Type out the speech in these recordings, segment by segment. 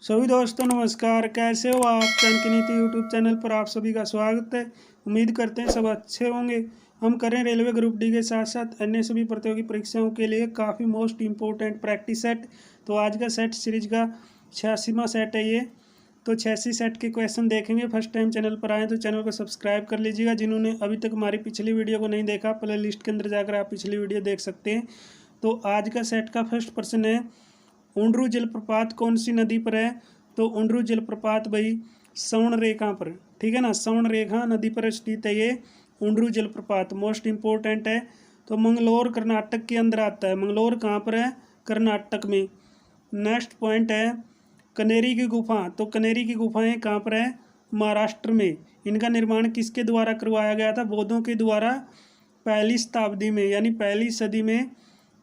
सभी दोस्तों नमस्कार। कैसे हो आप? चाणक्य की नीति यूट्यूब चैनल पर आप सभी का स्वागत है। उम्मीद करते हैं सब अच्छे होंगे। हम करें रेलवे ग्रुप डी के साथ साथ अन्य सभी प्रतियोगी परीक्षाओं के लिए काफ़ी मोस्ट इम्पोर्टेंट प्रैक्टिस सेट। तो आज का सेट सीरीज का 86वां सेट है ये। तो 86 सेट के क्वेश्चन देखेंगे। फर्स्ट टाइम चैनल पर आए तो चैनल को सब्सक्राइब कर लीजिएगा। जिन्होंने अभी तक हमारी पिछली वीडियो को नहीं देखा, प्ले लिस्ट के अंदर जाकर आप पिछली वीडियो देख सकते हैं। तो आज का सेट का फर्स्ट प्रश्न है, उंडरू जलप्रपात कौन सी नदी पर है? तो उंडरू जलप्रपात भाई सवर्ण रेखा पर, ठीक है ना, सवर्ण रेखा नदी पर स्थित है ये उंडरू जलप्रपात। मोस्ट इम्पोर्टेंट है। तो मंगलोर कर्नाटक के अंदर आता है। मंगलोर कहाँ पर है? कर्नाटक में। नेक्स्ट पॉइंट है कनेरी की गुफा। तो कनेरी की गुफाएं कहाँ पर है? महाराष्ट्र में। इनका निर्माण किसके द्वारा करवाया गया था? बौद्धों के द्वारा पहली शताब्दी में यानी पहली सदी में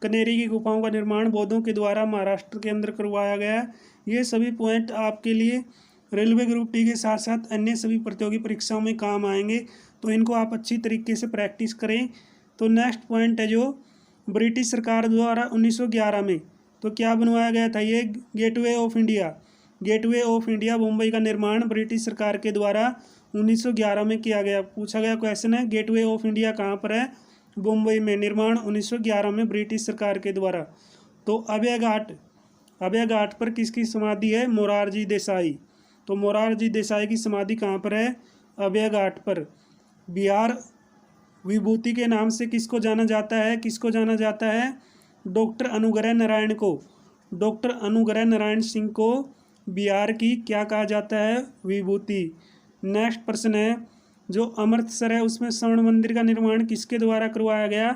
कनेरी की गुफाओं का निर्माण बौद्धों के द्वारा महाराष्ट्र के अंदर करवाया गया। ये सभी पॉइंट आपके लिए रेलवे ग्रुप डी के साथ साथ अन्य सभी प्रतियोगी परीक्षाओं में काम आएंगे। तो इनको आप अच्छी तरीके से प्रैक्टिस करें। तो नेक्स्ट पॉइंट है जो ब्रिटिश सरकार द्वारा 1911 में तो क्या बनवाया गया था? ये gateway of India. Gateway of India Mumbai का निर्माण ब्रिटिश सरकार के द्वारा 1911 में किया गया। पूछा गया क्वेश्चन है गेटवे ऑफ इंडिया कहाँ पर है? मुंबई में। निर्माण 1911 में ब्रिटिश सरकार के द्वारा। तो अभय घाट पर किसकी समाधि है? मोरारजी देसाई। तो मोरारजी देसाई की समाधि कहाँ पर है? अभय घाट पर। बिहार विभूति के नाम से किसको जाना जाता है? किसको जाना जाता है? डॉक्टर अनुग्रह नारायण को। डॉक्टर अनुग्रह नारायण सिंह को बिहार की क्या कहा जाता है? विभूति। नेक्स्ट प्रश्न है जो अमृतसर है उसमें स्वर्ण मंदिर का निर्माण किसके द्वारा करवाया गया?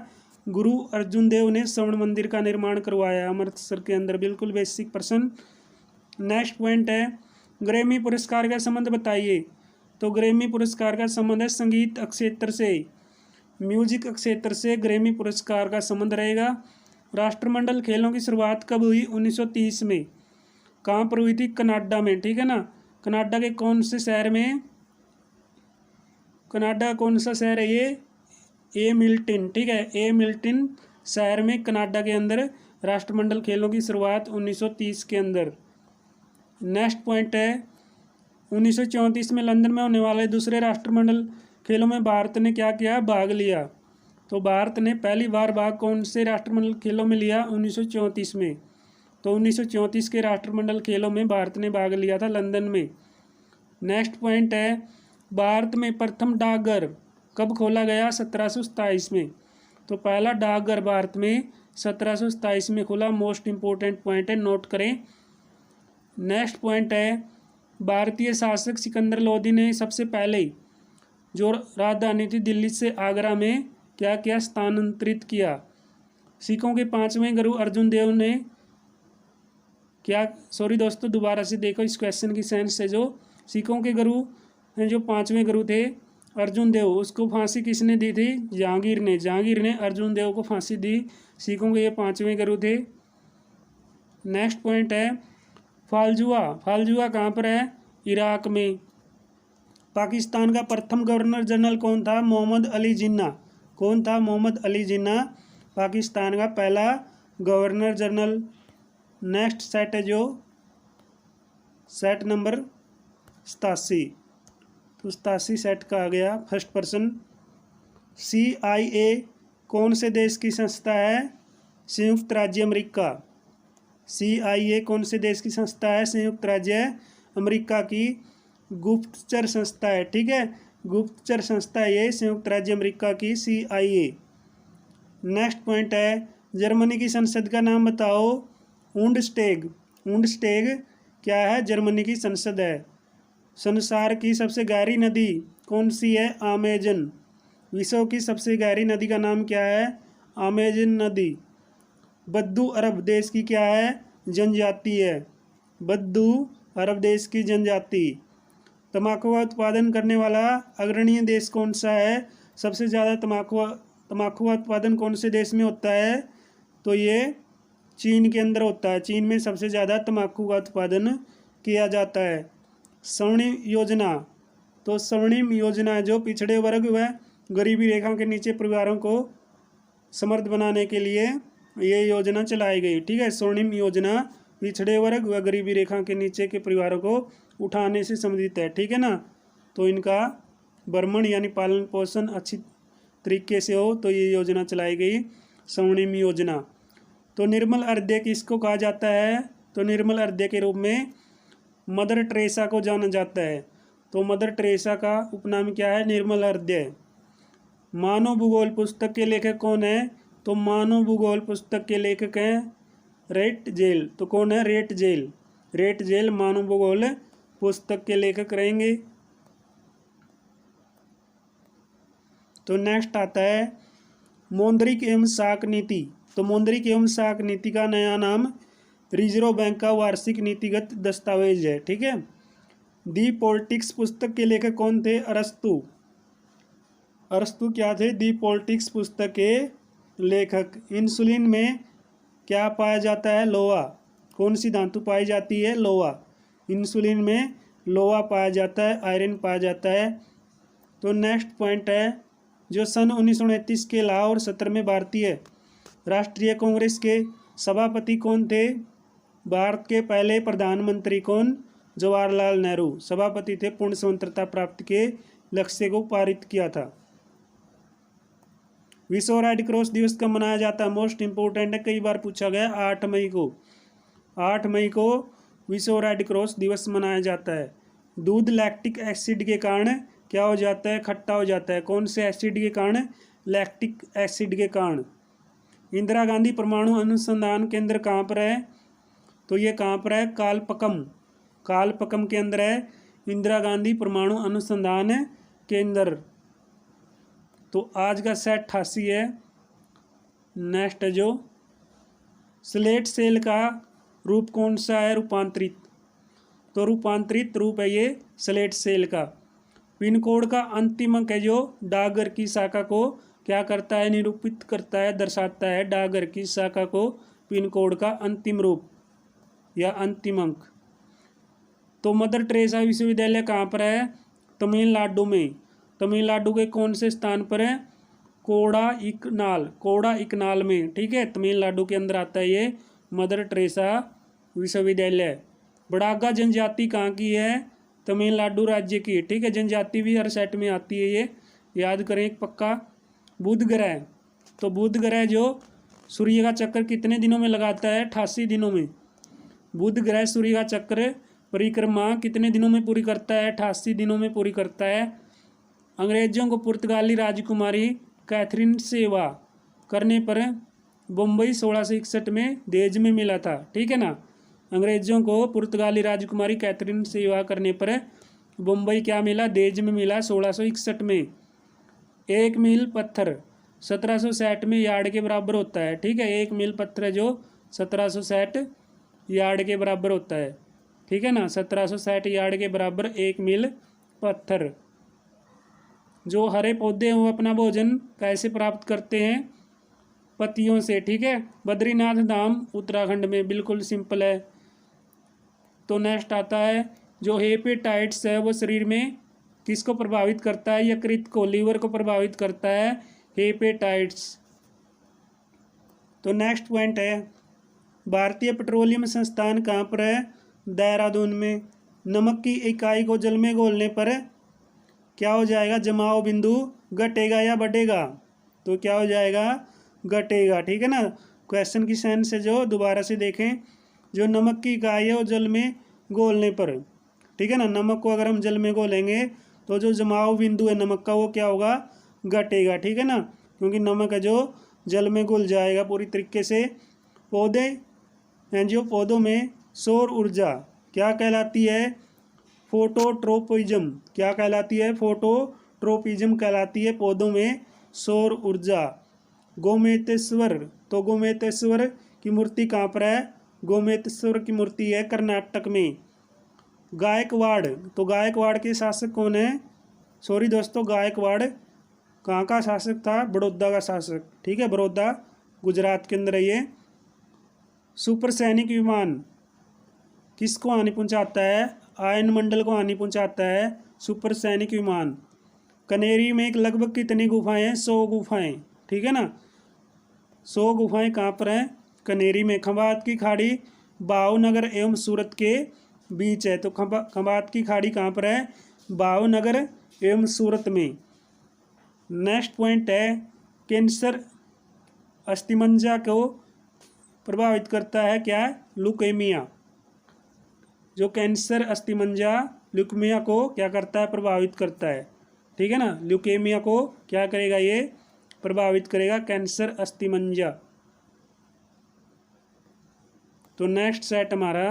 गुरु अर्जुन देव ने स्वर्ण मंदिर का निर्माण करवाया अमृतसर के अंदर। बिल्कुल बेसिक प्रश्न। नेक्स्ट पॉइंट है ग्रैमी पुरस्कार का संबंध बताइए। तो ग्रैमी पुरस्कार का संबंध है संगीत क्षेत्र से, म्यूजिक क्षेत्र से ग्रैमी पुरस्कार का संबंध रहेगा। राष्ट्रमंडल खेलों की शुरुआत कब हुई? 1930 में। कहाँ पर हुई थी? कनाडा में, ठीक है ना। कनाडा के कौन से शहर में? कनाडा कौन सा शहर है ये? ए मिल्टन, ठीक है, ए मिल्टन शहर में कनाडा के अंदर राष्ट्रमंडल खेलों की शुरुआत 1930 के अंदर। नेक्स्ट पॉइंट है 1934 में लंदन में होने वाले दूसरे राष्ट्रमंडल खेलों में भारत ने क्या किया? भाग लिया। तो भारत ने पहली बार भाग कौन से राष्ट्रमंडल खेलों में लिया? 1934 में। तो 1934 के राष्ट्रमंडल खेलों में भारत ने भाग लिया था लंदन में। नेक्स्ट पॉइंट है भारत में प्रथम डाकघर कब खोला गया? 1727 में। तो पहला डाकघर भारत में 1727 में खुला। मोस्ट इम्पोर्टेंट पॉइंट है, नोट करें। नेक्स्ट पॉइंट है भारतीय शासक सिकंदर लोदी ने सबसे पहले जो राजधानी थी दिल्ली से आगरा में क्या किया? स्थानांतरित किया। सिखों के पांचवें गुरु अर्जुन देव ने क्या, सॉरी दोस्तों दोबारा से देखो इस क्वेश्चन की सेंस है। जो सिखों के गुरु हैं जो पांचवें गुरु थे अर्जुन देव, उसको फांसी किसने दी थी? जहांगीर ने। जहांगीर ने अर्जुन देव को फांसी दी। सिखों के ये पांचवें गुरु थे। नेक्स्ट पॉइंट है फालजुआ। फालजुआ कहाँ पर है? इराक में। पाकिस्तान का प्रथम गवर्नर जनरल कौन था? मोहम्मद अली जिन्ना। कौन था? मोहम्मद अली जिन्ना पाकिस्तान का पहला गवर्नर जनरल। नेक्स्ट सेट है जो सेट नंबर 87। तो 87 सेट का आ गया फर्स्ट प्रश्न। CIA कौन से देश की संस्था है? संयुक्त राज्य अमेरिका। CIA कौन से देश की संस्था है? संयुक्त राज्य अमेरिका की गुप्तचर संस्था है, ठीक है, गुप्तचर संस्था है ये संयुक्त राज्य अमेरिका की CIA। नेक्स्ट पॉइंट है जर्मनी की संसद का नाम बताओ। उंडस्टेग। उंडस्टेग क्या है? जर्मनी की संसद है। संसार की सबसे गहरी नदी कौन सी है? अमेजन। विश्व की सबसे गहरी नदी का नाम क्या है? अमेजन नदी। बद्दू अरब देश की क्या है? जनजाति है। बद्दू अरब देश की जनजाति। तंबाकू का उत्पादन करने वाला अग्रणी देश कौन सा है? सबसे ज़्यादा तंबाकू का उत्पादन कौन से देश में होता है? तो ये चीन के अंदर होता है। चीन में सबसे ज़्यादा तंबाकू का उत्पादन किया जाता है। स्वर्णिम योजना। तो स्वर्णिम योजना जो पिछड़े वर्ग व गरीबी रेखा के नीचे परिवारों को समर्थ बनाने के लिए ये योजना चलाई गई, ठीक है। स्वर्णिम योजना पिछड़े वर्ग व गरीबी रेखा के नीचे के परिवारों को उठाने से संबंधित है, ठीक है ना। तो इनका भरण यानी पालन पोषण अच्छी तरीके से हो तो ये योजना चलाई गई, स्वर्णिम योजना। तो निर्मल हृदय किसको कहा जाता है? तो निर्मल हृदय के रूप में मदर टेरेसा को जाना जाता है। तो मदर टेरेसा का उपनाम क्या है? निर्मल हृदय। मानव भूगोल पुस्तक के लेखक कौन है? तो मानव भूगोल पुस्तक के लेखक हैं रेट जेल। तो कौन है? Ratzel. रेट जेल मानव भूगोल पुस्तक के लेखक रहेंगे। तो नेक्स्ट आता है मौद्रिक एवं साख नीति। तो मौद्रिक एवं साख नीति का नया नाम रिजर्व बैंक का वार्षिक नीतिगत दस्तावेज है, ठीक है। दी पॉलिटिक्स पुस्तक के लेखक कौन थे? अरस्तु। अरस्तु क्या थे? दी पॉलिटिक्स पुस्तक के लेखक। इंसुलिन में क्या पाया जाता है? लोहा। कौन सी धातु पाई जाती है? लोहा। इंसुलिन में लोहा पाया जाता है, आयरन पाया जाता है। तो नेक्स्ट पॉइंट है जो सन 1929 के लाहौर सत्र में भारतीय राष्ट्रीय कांग्रेस के सभापति कौन थे? भारत के पहले प्रधानमंत्री कौन? जवाहरलाल नेहरू सभापति थे। पूर्ण स्वतंत्रता प्राप्ति के लक्ष्य को पारित किया था। विश्व रेड क्रॉस दिवस कब मनाया जाता है? मोस्ट इंपोर्टेंट है, कई बार पूछा गया। 8 मई को। 8 मई को विश्व रेड क्रॉस दिवस मनाया जाता है। दूध लैक्टिक एसिड के कारण क्या हो जाता है? खट्टा हो जाता है। कौन से एसिड के कारण? लैक्टिक एसिड के कारण। इंदिरा गांधी परमाणु अनुसंधान केंद्र कहाँ पर है? तो ये कहाँ पर है? कालपकम। कालपकम के अंदर है इंदिरा गांधी परमाणु अनुसंधान केंद्र। तो आज का सेट 88 है। नेक्स्ट है जो स्लेट सेल का रूप कौन सा है? रूपांतरित। तो रूपांतरित रूप है ये स्लेट सेल का। पिन कोड का अंतिम अंक है जो डाकघर की शाखा को क्या करता है? निरूपित करता है, दर्शाता है। डाकघर की शाखा को पिन कोड का अंतिम रूप या अंतिम अंक। तो मदर टेरेसा विश्वविद्यालय कहाँ पर है? तमिलनाडु में। तमिलनाडु के कौन से स्थान पर है? कोडाइकनाल। कोडाइकनाल में, ठीक है। तमिलनाडु के अंदर आता है ये मदर टेरेसा विश्वविद्यालय। बड़ागा जनजाति कहाँ की है? तमिलनाडु राज्य की, ठीक है। जनजाति भी हर सेट में आती है, ये याद करें एक पक्का। बुध ग्रह। तो बुध ग्रह जो सूर्य का चक्कर कितने दिनों में लगाता है? 88 दिनों में। बुध ग्रह सूर्य का चक्र परिक्रमा कितने दिनों में पूरी करता है? 88 दिनों में पूरी करता है। अंग्रेजों को पुर्तगाली राजकुमारी कैथरीन सेवा करने पर बम्बई 1661 में देश में मिला था, ठीक है ना। अंग्रेजों को पुर्तगाली राजकुमारी कैथरीन सेवा करने पर बम्बई क्या मिला? देश में मिला 1661 में। 1 मील पत्थर 1760 में यार्ड के बराबर होता है, ठीक है। 1 मील पत्थर है जो 1760 यार्ड के बराबर होता है, ठीक है ना। 1760 यार्ड के बराबर 1 मील पत्थर। जो हरे पौधे हैं वो अपना भोजन कैसे प्राप्त करते हैं? पत्तियों से, ठीक है। बद्रीनाथ धाम उत्तराखंड में, बिल्कुल सिंपल है। तो नेक्स्ट आता है जो हेपेटाइट्स है वो शरीर में किसको प्रभावित करता है? यकृत को, लीवर को प्रभावित करता है हेपेटाइट्स। तो नेक्स्ट पॉइंट है भारतीय पेट्रोलियम संस्थान कहाँ पर है? देहरादून में। नमक की इकाई को जल में घोलने पर क्या हो जाएगा? जमाव बिंदु घटेगा या बढ़ेगा? तो क्या हो जाएगा? घटेगा, ठीक है ना। क्वेश्चन की सेंस है जो दोबारा से देखें। जो नमक की इकाई है वो जल में घोलने पर, ठीक है ना। नमक को अगर हम जल में घोलेंगे तो जो जमाव बिंदु है नमक का वो क्या होगा? घटेगा, ठीक है ना। क्योंकि नमक है जो जल में घुल जाएगा पूरी तरीके से। पौधे हैं जो पौधों में सौर ऊर्जा क्या कहलाती है? फोटोट्रोपिज्म। क्या कहलाती है? फोटोट्रोपिज्म कहलाती है पौधों में सौर ऊर्जा। गोमेतेश्वर। तो गोमेतेश्वर की मूर्ति कहाँ पर है? गोमेतेश्वर की मूर्ति है कर्नाटक में। गायकवाड़। तो गायकवाड़ के शासक कौन है? सॉरी दोस्तों, गायकवाड़ कहाँ का शासक था? बड़ौदा का शासक, ठीक है। बड़ौदा गुजरात के अंदर है ये। सुपरसैनिक विमान किसको हानि पहुंचाता है? आयन मंडल को हानि पहुंचाता है सुपरसैनिक विमान। कनेरी में एक लगभग कितनी गुफाएं हैं? 100 गुफाएं, ठीक है ना। 100 गुफाएं कहाँ पर हैं? कनेरी में। खंभात की खाड़ी भावनगर एवं सूरत के बीच है। तो खंबात की खाड़ी कहाँ पर है? भावनगर एवं सूरत में। नेक्स्ट पॉइंट है कैंसर अस्थिमज्जा को प्रभावित करता है क्या? ल्यूकेमिया। जो कैंसर अस्थिमज्जा ल्यूकेमिया को क्या करता है? प्रभावित करता है। ठीक है ना, ल्यूकेमिया को क्या करेगा? ये प्रभावित करेगा कैंसर अस्थिमज्जा। तो नेक्स्ट सेट हमारा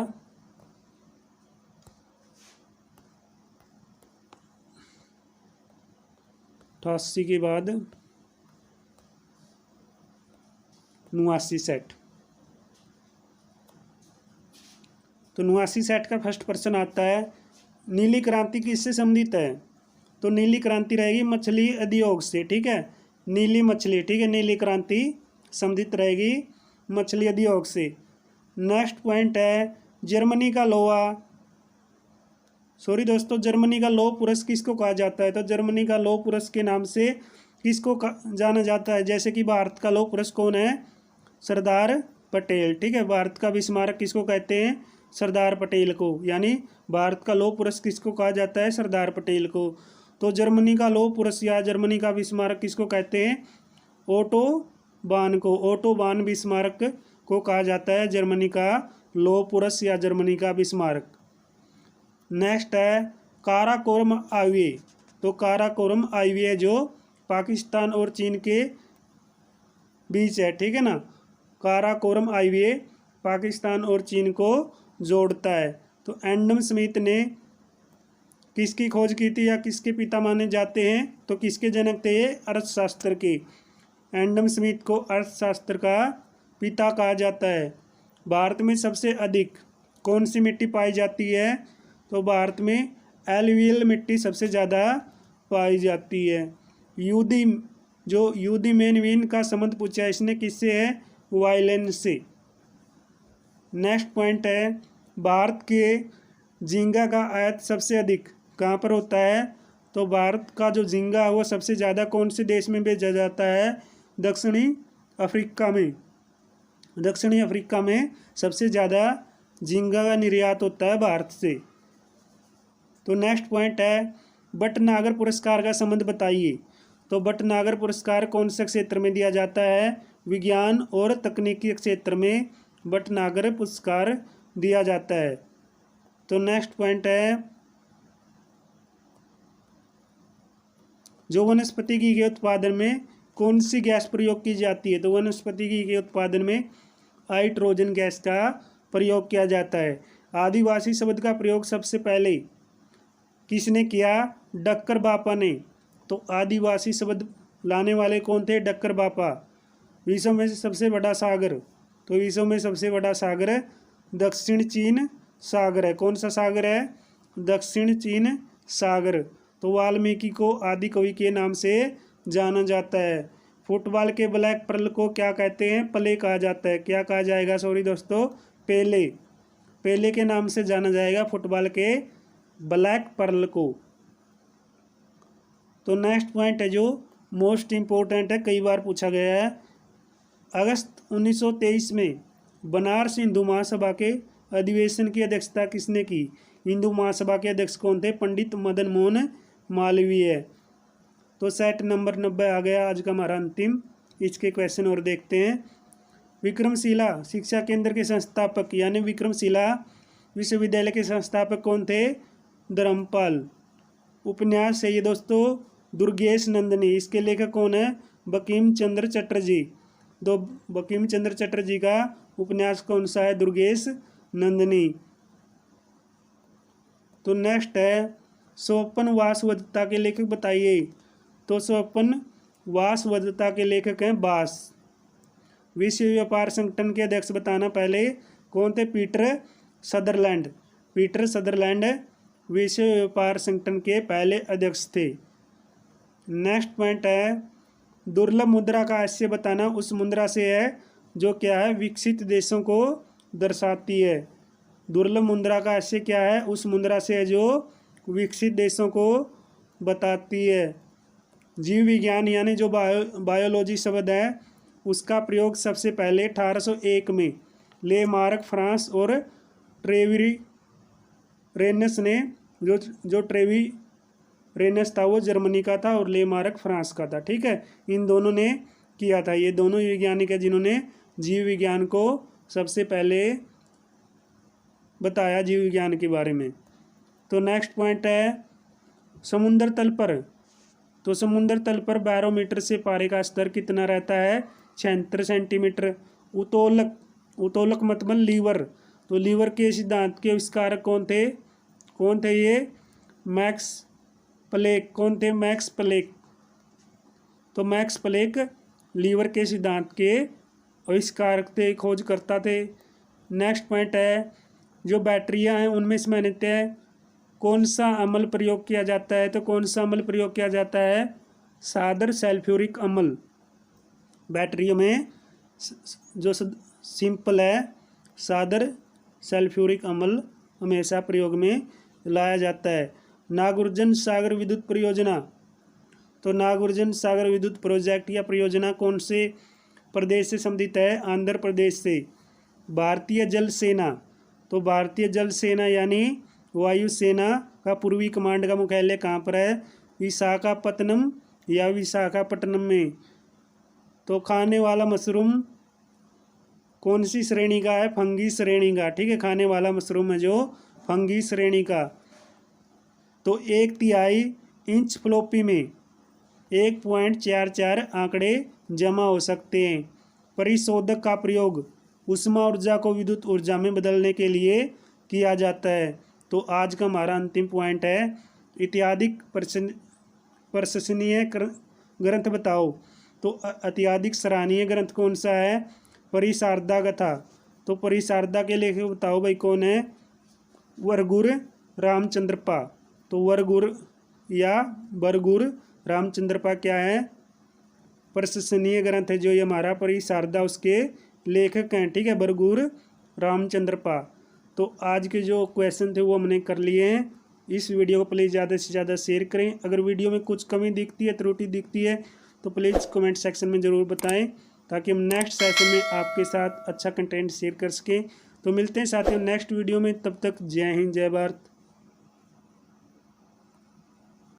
88 के बाद 89 सेट। तो 89 सेट का फर्स्ट प्रश्न आता है, नीली क्रांति किससे संबंधित है? तो नीली क्रांति रहेगी मछली उद्योग से। ठीक है, नीली मछली, ठीक है, नीली क्रांति संबंधित रहेगी मछली उद्योग से। नेक्स्ट पॉइंट है जर्मनी का लोहा, सॉरी दोस्तों, जर्मनी का लौह पुरुष किसको कहा जाता है? तो जर्मनी का लौह पुरुष के नाम से किसको जाना जाता है? जैसे कि भारत का लौह पुरुष कौन है? सरदार पटेल। ठीक है, भारत का विस्मारक किसको कहते हैं? सरदार पटेल को। यानी भारत का लौह पुरुष किसको कहा जाता है? सरदार पटेल को। तो जर्मनी का लौह पुरुष या जर्मनी का विस्मारक किसको कहते हैं? ओटो बान को। ओटो बान विस्मारक को कहा जाता है जर्मनी का लौह पुरुष या जर्मनी का विस्मारक। नेक्स्ट है काराकोरम हाईवे। तो काराकोरम हाईवे जो पाकिस्तान और चीन के बीच है। ठीक है ना, काराकोरम हाईवे पाकिस्तान और चीन को जोड़ता है। तो एडम स्मिथ ने किसकी खोज की थी या किसके पिता माने जाते हैं? तो किसके जनक थे? अर्थशास्त्र के। एडम स्मिथ को अर्थशास्त्र का पिता कहा जाता है। भारत में सबसे अधिक कौन सी मिट्टी पाई जाती है? तो भारत में एलुवियल मिट्टी सबसे ज़्यादा पाई जाती है। यूदी मेनवीन का संबंध पूछा है इसने, किससे है? वायलिन से। नेक्स्ट पॉइंट है भारत के झींगा का आयात सबसे अधिक कहाँ पर होता है? तो भारत का जो झींगा है वो सबसे ज़्यादा कौन से देश में भेजा जाता है? दक्षिणी अफ्रीका में। दक्षिणी अफ्रीका में सबसे ज़्यादा झींगा का निर्यात होता है भारत से। तो नेक्स्ट पॉइंट है भटनागर पुरस्कार का संबंध बताइए। तो भटनागर पुरस्कार कौन से क्षेत्र में दिया जाता है? विज्ञान और तकनीकी क्षेत्र में भटनागर पुरस्कार दिया जाता है। तो नेक्स्ट पॉइंट है जो वनस्पति घी के उत्पादन में कौन सी गैस प्रयोग की जाती है? तो वनस्पति घी के उत्पादन में हाइड्रोजन गैस का प्रयोग किया जाता है। आदिवासी शब्द का प्रयोग सबसे पहले किसने किया? डक्कर बापा ने। तो आदिवासी शब्द लाने वाले कौन थे? डक्कर बापा। विश्व में सबसे बड़ा सागर, तो विश्व में सबसे बड़ा सागर दक्षिण चीन सागर है। कौन सा सागर है? दक्षिण चीन सागर। तो वाल्मीकि को आदि कवि के नाम से जाना जाता है। फुटबॉल के ब्लैक पर्ल को क्या कहते हैं? पले कहा जाता है। क्या कहा जाएगा? सॉरी दोस्तों, पेले। पेले के नाम से जाना जाएगा फुटबॉल के ब्लैक पर्ल को। तो नेक्स्ट पॉइंट है जो मोस्ट इम्पोर्टेंट है, कई बार पूछा गया है। अगस्त 1923 में बनारस हिंदू महासभा के अधिवेशन की अध्यक्षता किसने की? हिंदू महासभा के अध्यक्ष कौन थे? पंडित मदन मोहन मालवीय। तो सेट नंबर 90 आ गया आज का हमारा अंतिम। इसके क्वेश्चन और देखते हैं। विक्रमशिला शिक्षा केंद्र के संस्थापक यानी विक्रमशिला विश्वविद्यालय के संस्थापक कौन थे? धर्मपाल। उपन्यास है ये दोस्तों दुर्गेश नंदिनी। इसके लेखक कौन है? बंकिम चंद्र चटर्जी। तो बंकिम चंद्र चटर्जी का उपन्यास कौन सा है? दुर्गेश नंदिनी। तो नेक्स्ट है स्वपन वासवदत्ता के लेखक बताइए। तो स्वपन वासवदत्ता के लेखक हैं बास। विश्व व्यापार संगठन के अध्यक्ष बताना पहले कौन थे? Peter Sutherland. पीटर सदरलैंड विश्व व्यापार संगठन के पहले अध्यक्ष थे। नेक्स्ट पॉइंट है दुर्लभ मुद्रा का हास्य बताना। उस मुद्रा से है जो क्या है? विकसित देशों को दर्शाती है। दुर्लभ मुद्रा का हास्य क्या है? उस मुद्रा से है जो विकसित देशों को बताती है। जीव विज्ञान यानी जो बायोलॉजी शब्द है उसका प्रयोग सबसे पहले 1801 में ले मार्क फ्रांस और ट्रेवी रेनस ने जो ट्रेवी रेनस था वो जर्मनी का था और ले मार्क फ्रांस का था। ठीक है, इन दोनों ने किया था। ये दोनों वैज्ञानिक है जिन्होंने जीव विज्ञान को सबसे पहले बताया, जीव विज्ञान के बारे में। तो नेक्स्ट पॉइंट है समुद्र तल पर। तो समुद्र तल पर बैरोमीटर से पारे का स्तर कितना रहता है? 76 सेंटीमीटर। उत्तोलक मतलब लीवर। तो लीवर के सिद्धांत के आविष्कारक कौन थे ये? Max Planck. कौन थे? Max Planck. तो मैक्स प्लैंक लीवर के सिद्धांत के आविष्कारक थे, खोजकर्ता थे। नेक्स्ट पॉइंट है जो बैटरियां हैं उनमें से सामान्यतः कौन सा अम्ल प्रयोग किया जाता है? तो कौन सा अम्ल प्रयोग किया जाता है? सादर सल्फ्यूरिक अम्ल। बैटरियों में जो सिंपल है सादर सल्फ्यूरिक अम्ल हमेशा प्रयोग में लाया जाता है। नागार्जुन सागर विद्युत परियोजना। तो नागार्जुन सागर विद्युत प्रोजेक्ट या परियोजना कौन से प्रदेश से संबंधित है? आंध्र प्रदेश से। भारतीय जल सेना। तो भारतीय जल सेना यानी वायुसेना का पूर्वी कमांड का मुख्यालय कहाँ पर है? विशाखापत्तनम या विशाखापट्टनम में। तो खाने वाला मशरूम कौन सी श्रेणी का है? फंगी श्रेणी का। ठीक है, खाने वाला मशरूम है जो फंगी श्रेणी का। तो 1/3 इंच फ्लॉपी में 1.44 आंकड़े जमा हो सकते हैं। परिशोधक का प्रयोग उष्मा ऊर्जा को विद्युत ऊर्जा में बदलने के लिए किया जाता है। तो आज का हमारा अंतिम पॉइंट है अत्यधिक प्रशंसनीय ग्रंथ बताओ। तो अत्यधिक सराहनीय ग्रंथ कौन सा है? परिशारदा कथा। तो परिशारदा के लेखक बताओ भाई कौन है? वरगुर रामचंद्रपा। तो वरगुर या बरगुर रामचंद्रपा क्या है? प्रशंसनीय ग्रंथ है जो ये हमारा परिशारदा उसके लेखक हैं। ठीक है, बरगुर रामचंद्रपा। तो आज के जो क्वेश्चन थे वो हमने कर लिए हैं। इस वीडियो को प्लीज़ ज़्यादा से ज़्यादा शेयर करें। अगर वीडियो में कुछ कमी दिखती है, त्रुटि दिखती है तो प्लीज़ कमेंट सेक्शन में ज़रूर बताएं ताकि हम नेक्स्ट सेशन में आपके साथ अच्छा कंटेंट शेयर कर सकें। तो मिलते हैं साथियों नेक्स्ट वीडियो में, तब तक जय हिंद जय भारत।